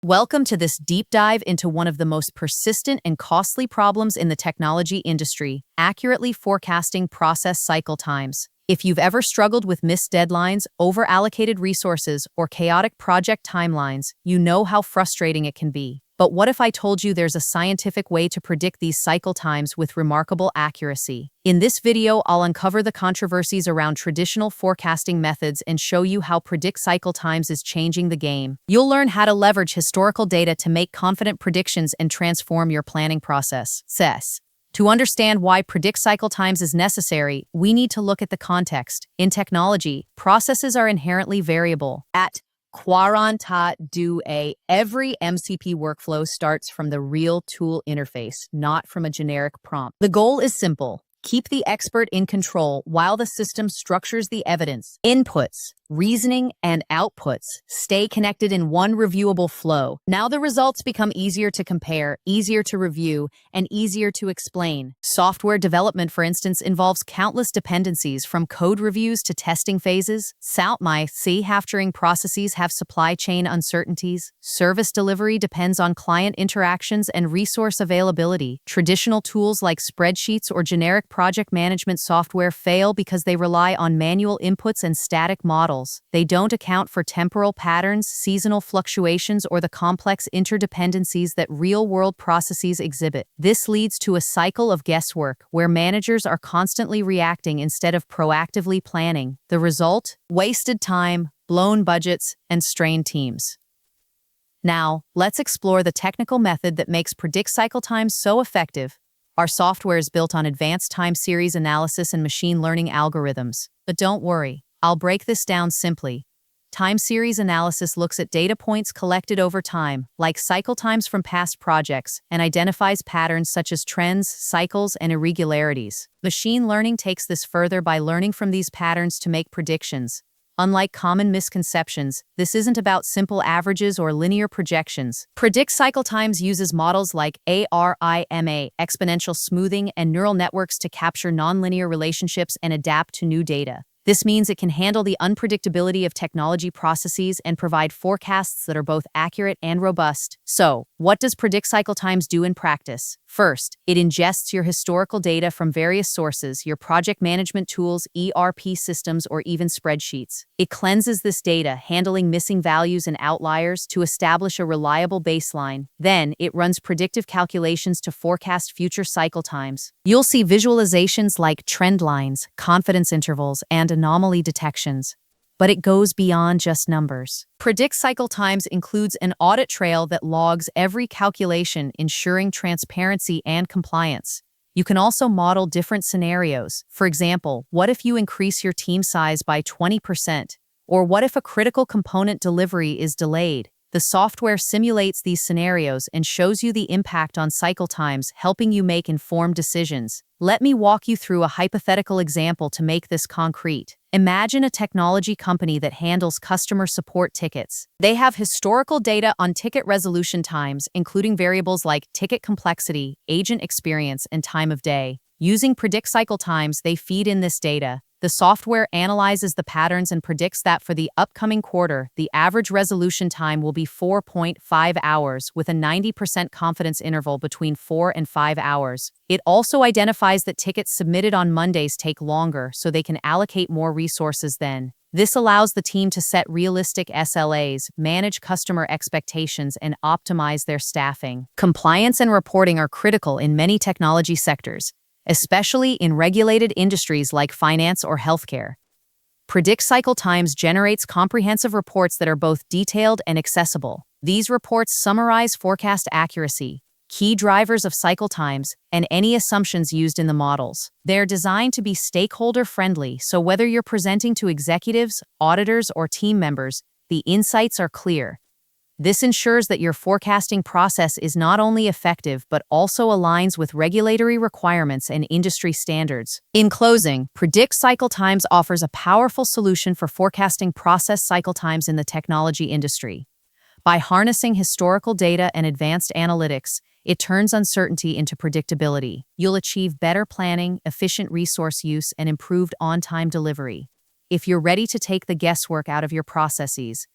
Welcome to this deep dive into one of the most persistent and costly problems in the technology industry, accurately forecasting process cycle times. If you've ever struggled with missed deadlines, over-allocated resources, or chaotic project timelines, you know how frustrating it can be. But what if I told you there's a scientific way to predict these cycle times with remarkable accuracy? In this video, I'll uncover the controversies around traditional forecasting methods and show you how PredictCycleTimes is changing the game. You'll learn how to leverage historical data to make confident predictions and transform your planning process. To understand why PredictCycleTimes is necessary, we need to look at the context. In technology, processes are inherently variable. At quarantadue.ai, every MCP workflow starts from the real tool interface, not from a generic prompt. The goal is simple. Keep the expert in control while the system structures the evidence. Inputs, reasoning, and outputs stay connected in one reviewable flow. Now the results become easier to compare, easier to review, and easier to explain. Software development, for instance, involves countless dependencies from code reviews to testing phases. Half-turing processes have supply chain uncertainties. Service delivery depends on client interactions and resource availability. Traditional tools like spreadsheets or generic project management software fail because they rely on manual inputs and static models. They don't account for temporal patterns, seasonal fluctuations, or the complex interdependencies that real-world processes exhibit. This leads to a cycle of guesswork where managers are constantly reacting instead of proactively planning. The result? Wasted time, blown budgets, and strained teams. Now, let's explore the technical method that makes PredictCycleTimes so effective. Our software is built on advanced time series analysis and machine learning algorithms. But don't worry, I'll break this down simply. Time series analysis looks at data points collected over time, like cycle times from past projects, and identifies patterns such as trends, cycles, and irregularities. Machine learning takes this further by learning from these patterns to make predictions. Unlike common misconceptions, this isn't about simple averages or linear projections. PredictCycleTimes uses models like ARIMA, exponential smoothing, and neural networks to capture nonlinear relationships and adapt to new data. This means it can handle the unpredictability of technology processes and provide forecasts that are both accurate and robust. So, what does PredictCycleTimes do in practice? First, it ingests your historical data from various sources, your project management tools, ERP systems, or even spreadsheets. It cleanses this data, handling missing values and outliers to establish a reliable baseline. Then, it runs predictive calculations to forecast future cycle times. You'll see visualizations like trend lines, confidence intervals, and anomaly detections. But it goes beyond just numbers. PredictCycleTimes includes an audit trail that logs every calculation, ensuring transparency and compliance. You can also model different scenarios. For example, what if you increase your team size by 20%? Or what if a critical component delivery is delayed? The software simulates these scenarios and shows you the impact on cycle times, helping you make informed decisions. Let me walk you through a hypothetical example to make this concrete. Imagine a technology company that handles customer support tickets. They have historical data on ticket resolution times, including variables like ticket complexity, agent experience, and time of day. Using PredictCycleTimes, they feed in this data. The software analyzes the patterns and predicts that for the upcoming quarter, the average resolution time will be 4.5 hours, with a 90% confidence interval between 4 and 5 hours. It also identifies that tickets submitted on Mondays take longer, so they can allocate more resources then. This allows the team to set realistic SLAs, manage customer expectations, and optimize their staffing. Compliance and reporting are critical in many technology sectors, especially in regulated industries like finance or healthcare. PredictCycleTimes generates comprehensive reports that are both detailed and accessible. These reports summarize forecast accuracy, key drivers of cycle times, and any assumptions used in the models. They're designed to be stakeholder-friendly, so whether you're presenting to executives, auditors, or team members, the insights are clear. This ensures that your forecasting process is not only effective but also aligns with regulatory requirements and industry standards. In closing, PredictCycleTimes offers a powerful solution for forecasting process cycle times in the technology industry. By harnessing historical data and advanced analytics, it turns uncertainty into predictability. You'll achieve better planning, efficient resource use, and improved on-time delivery. If you're ready to take the guesswork out of your processes,